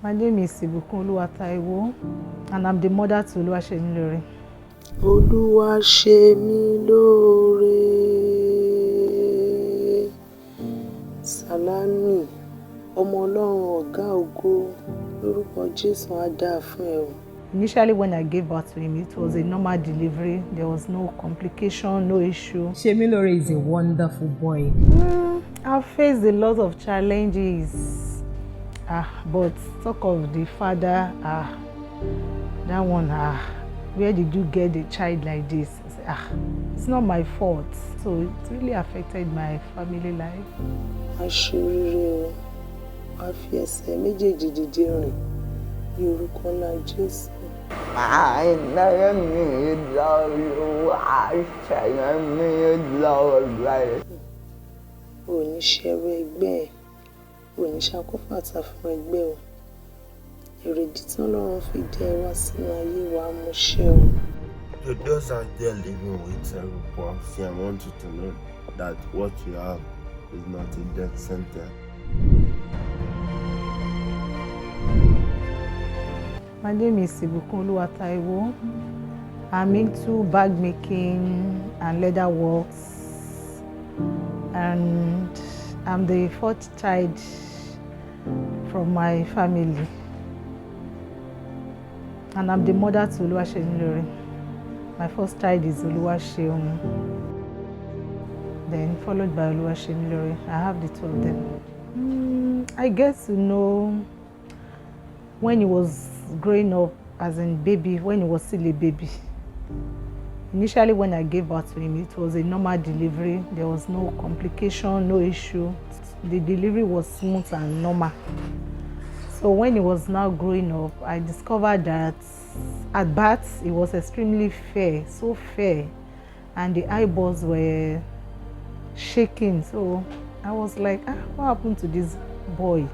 My name is Cerebral, and I'm the mother to Oluwasemilore. Oluwasemilore. Salami. Ọmọ Ọlọ́run ọ̀gá ògo. Lórúkọ Jésù á dáa fún ẹ o. Initially, when I gave birth to him, it was a normal delivery. There was no complication, no issue. Semilore is a wonderful boy. I've faced a lot of challenges. But talk of the father, that one, where did you get a child like this? I said, it's not my fault. So it really affected my family life. Aṣoríire o, wá fi ẹsẹ̀ méjèèjì dìde rìn ní orúkọ ńlá Jésù. I never need love you. I need love you. O ní ṣẹrú ẹgbẹ́ ẹ̀, o ní ṣàkófàtà fún ẹgbẹ́ o. Èrèdí tí Ọlọ́run fi dá ẹ wá sínú ayé wa mú ṣẹ o. To those out there living with cerebral palsy, I want you to know that what you have is not a death sentence. My name is Cerebral. I'm into bag making and leather works, and I'm the fourth child from my family, and I'm the mother to Oluwasemilore. My first child is Oluwaseun, then followed by Oluwasemilore. I have the two of them. I get to know when he was growing up, as in baby, when he was still a baby. Initially, when I gave birth to him, it was a normal delivery. There was no complication, no issue. The delivery was smooth and normal. So when he was now growing up, I discovered that at birth, he was extremely fair, so fair, and the eyeballs were shaking. So I was like, what happened to this boy?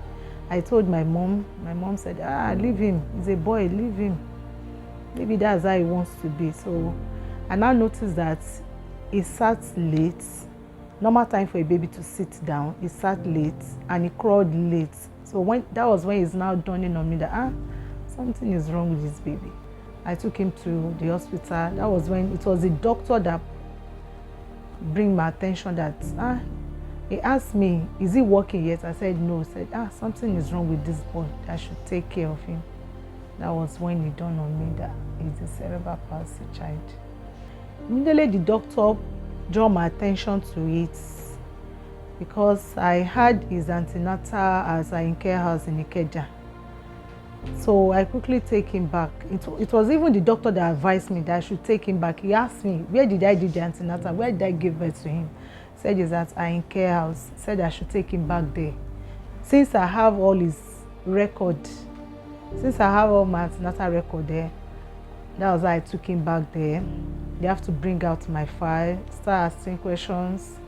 I told my mom. My mom said, leave him. He's a boy, leave him. Maybe that's how he wants to be. So I now noticed that he sat late. Normal time for a baby to sit down. He sat late and he crawled late. So that was when it's now dawning on me that something is wrong with this baby. I took him to the hospital. That was when it was the doctor that bring my attention that he asked me, is he walking yet? I said no. He said, something is wrong with this boy. I should take care of him. That was when it dawned on me that he's a cerebral palsy child. Immediately the doctor drew my attention to it because I had his antenatal as in care house in Ikeja. So I quickly take him back. It was even the doctor that advised me that I should take him back. He asked me, where did I do the antenatal? Where did I give birth to him? Said is that I in care house. Said I should take him back there. Since I have all his record, since I have all my antenatal record there, that was why I took him back there. They have to bring out my file, start asking questions.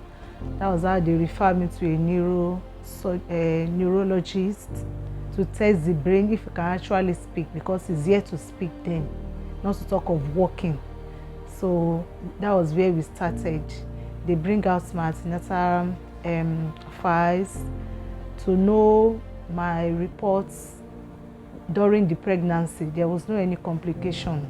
That was how they referred me to a neurologist to test the brain if he can actually speak, because he's yet to speak then, not to talk of walking. So that was where we started. They bring out my antenatal files to know my reports during the pregnancy. There was no any complication.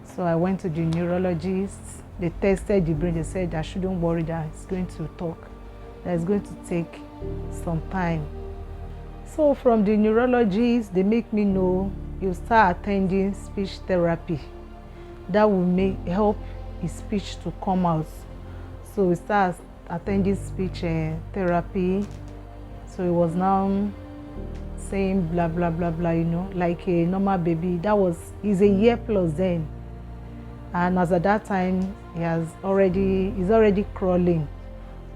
So I went to the neurologist. They tested the brain. They said I shouldn't worry that it's going to talk, that it's going to take some time. So from the neurologist, they make me know you start attending speech therapy. That will help his speech to come out. So we start attending speech therapy. So he was now saying blah blah blah blah, like a normal baby. He's a year plus then, and as at that time he's already crawling.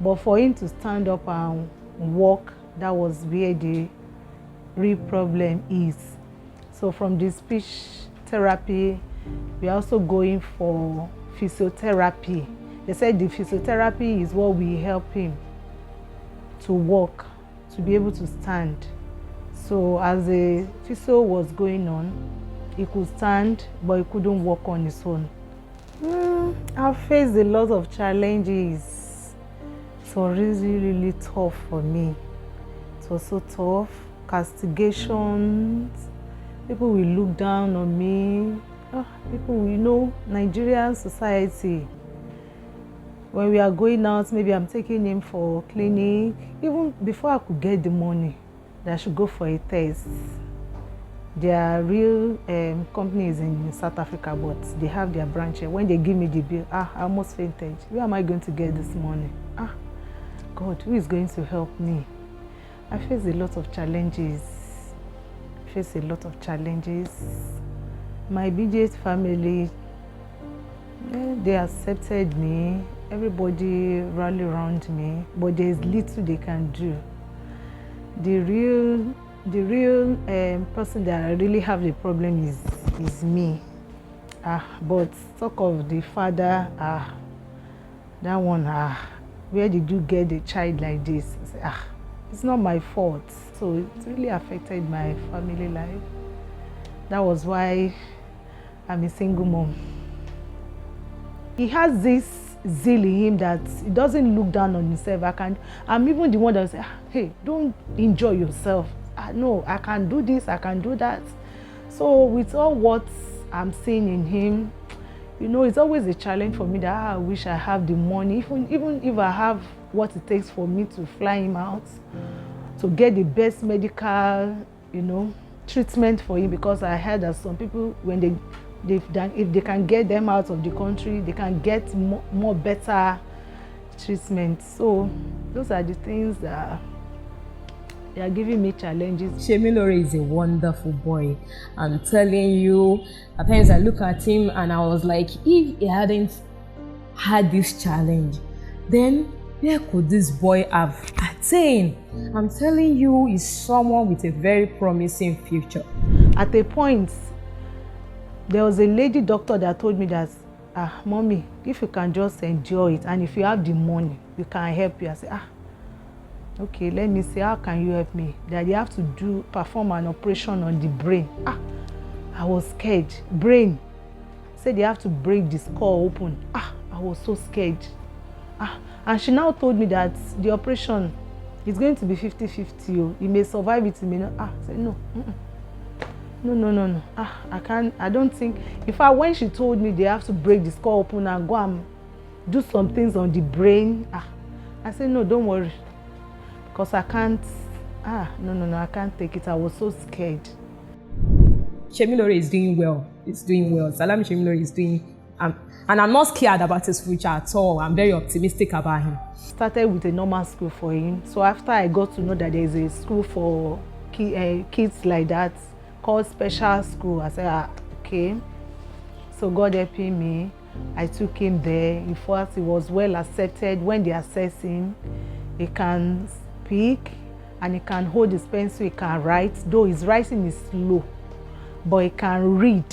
But for him to stand up and walk, that was where the real problem is. So from the speech therapy, we're also going for physiotherapy. They said the physiotherapy is what will help him to walk, to be able to stand. So as the physio was going on, he could stand, but he couldn't walk on his own. I've faced a lot of challenges. It was really, really tough for me. It was so tough. castigations. People will look down on me. People will Nigerian society. When we are going out, maybe I'm taking him for clinic. Even before I could get the money, that I should go for a test. There are real companies in South Africa, but they have their branch here. When they give me the bill, I almost fainted. Where am I going to get this money? God, who is going to help me? I face a lot of challenges. My immediate family, they accepted me. Everybody rallied around me, but there is little they can do. The real person that I really have the problem is me. But talk of the father, that one, where did you get a child like this? I say, it's not my fault. So it really affected my family life. That was why I'm a single mom. He has this zeal in him that he doesn't look down on himself. I'm even the one that say, hey, don't enjoy yourself. No, I can do this, I can do that. So with all what I'm seeing in him, it's always a challenge for me that I wish I have the money, even if I have what it takes for me to fly him out, to get the best medical, treatment for him, because I heard that some people, when if they can get them out of the country, they can get more better treatment. So those are the things that they are giving me challenges. Shemilore is a wonderful boy. I'm telling you, at times I look at him and I was like, if he hadn't had this challenge, then where could this boy have attained? I'm telling you, he's someone with a very promising future. At a point, there was a lady doctor that told me that, mommy, if you can just endure it, and if you have the money, we can help you. I said, okay, let me see, how can you help me? That you have to perform an operation on the brain. I was scared. Brain. Said they have to break the skull open. I was so scared. And she now told me that the operation is going to be 50-50. You may survive it, you may not. I said, no. No. I can't. I don't think. In fact, when she told me they have to break the skull open and go and do some things on the brain, I said, no, don't worry. Because I can't, no, I can't take it. I was so scared. Shemilore is doing well. He's doing well. Salami Shemilore is doing, and I'm not scared about his future at all. I'm very optimistic about him. Started with a normal school for him. So after I got to know that there is a school for kids like that called special school, I said, okay. So God helping me, I took him there. In fact, he was well accepted. When they assess him, he can speak and he can hold his pencil, he can write, though his writing is slow, but he can read.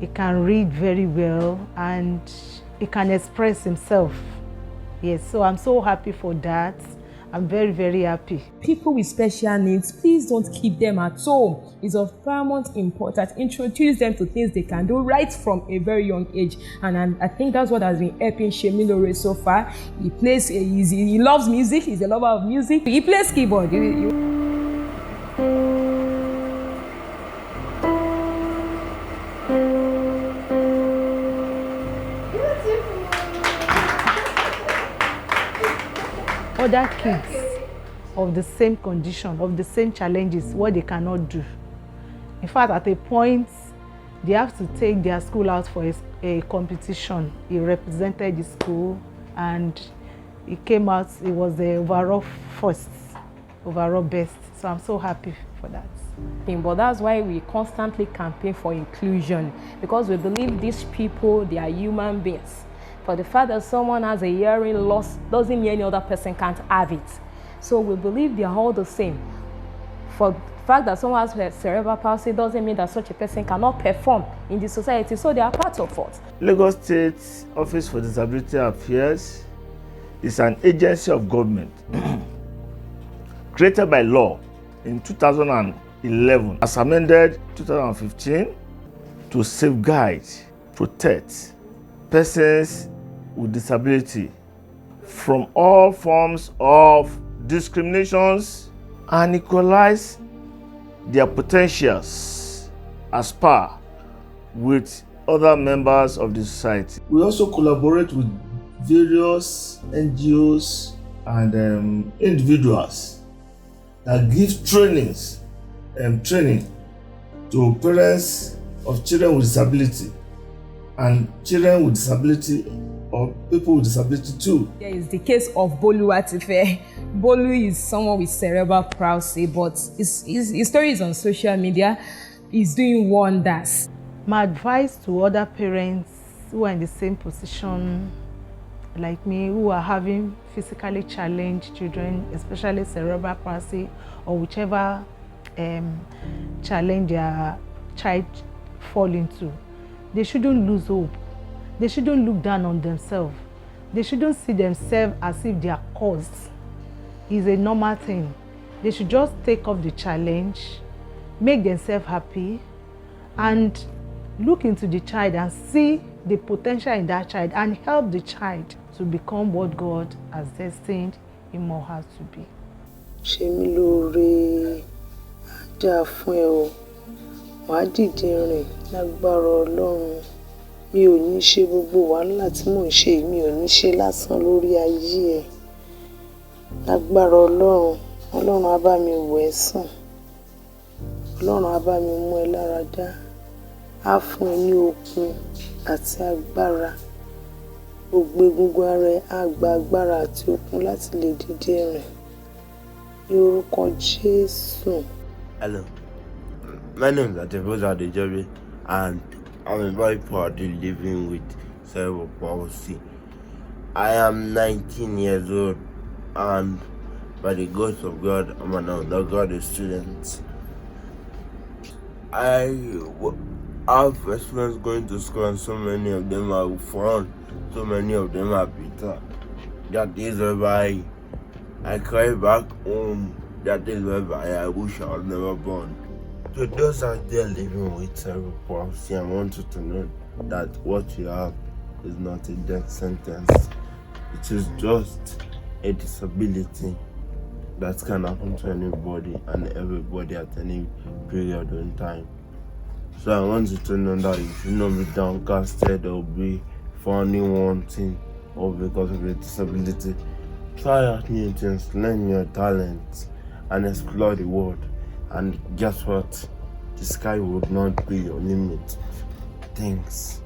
He can read very well and he can express himself. Yes, so I'm so happy for that. I'm very, very happy. People with special needs, please don't keep them at home. It's of paramount importance. Introduce them to things they can do right from a very young age. And I think that's what has been helping Shemilore so far. He loves music. He's a lover of music. He plays keyboard. Other kids of the same condition, of the same challenges, what they cannot do. In fact, at a point, they have to take their school out for a competition. He represented the school and he came out, he was the overall best. So I'm so happy for that. But that's why we constantly campaign for inclusion, because we believe these people, they are human beings. For the fact that someone has a hearing loss doesn't mean any other person can't have it. So we believe they are all the same. For the fact that someone has cerebral palsy doesn't mean that such a person cannot perform in the society. So they are part of us. Lagos State Office for Disability Affairs is an agency of government created by law in 2011, as amended 2015, to safeguard, protect persons with disability from all forms of discriminations and equalize their potentials as par with other members of the society. We also collaborate with various NGOs and individuals that give training to parents of children with disability and children with disability or people with disability too. There is the case of Bolu Atife. Bolu is someone with cerebral palsy, but his story is on social media. He's doing wonders. My advice to other parents who are in the same position like me, who are having physically challenged children, especially cerebral palsy or whichever challenge their child fall into, they shouldn't lose hope. They shouldn't look down on themselves. They shouldn't see themselves as if they are caused. It's a normal thing. They should just take up the challenge, make themselves happy, and look into the child and see the potential in that child and help the child to become what God has destined him or her to be. Ṣe mí lóore, á dáa fún ẹ o, wàá dìde rìn lágbára Ọlọ́run. Mi ò ní ṣe gbogbo wàhálà tí mò ń ṣe, mi ò ní ṣe lásán lórí ayé ẹ. Lágbára Ọlọ́run, Ọlọ́run á bá mi wò ẹ́ sàn. Ọlọ́run á bá mi mú ẹ lára dá. Á fún ẹ ní okun àti agbára. Gbogbo egungun ara ẹ á gba agbára àti okun láti lè dìde rìn. Ní orúkọ Jésù. Hello, my name is Adejobi and I'm very proudly living with cerebral palsy. I am 19 years old and by the grace of God, I'm an undergraduate student. I have experience going to school and so many of them are fun, so many of them are bitter. That is whereby I cry back home. That is whereby I wish I was never born. To those out there living with cerebral palsy, I want you to know that what you have is not a death sentence. It is just a disability that can happen to anybody and everybody at any period in time. So I want you to know that you should not be downcasted or be funny wanting or because of your disability. Try out new things, learn your talents and explore the world. And guess what? The sky would not be your limit. Thanks.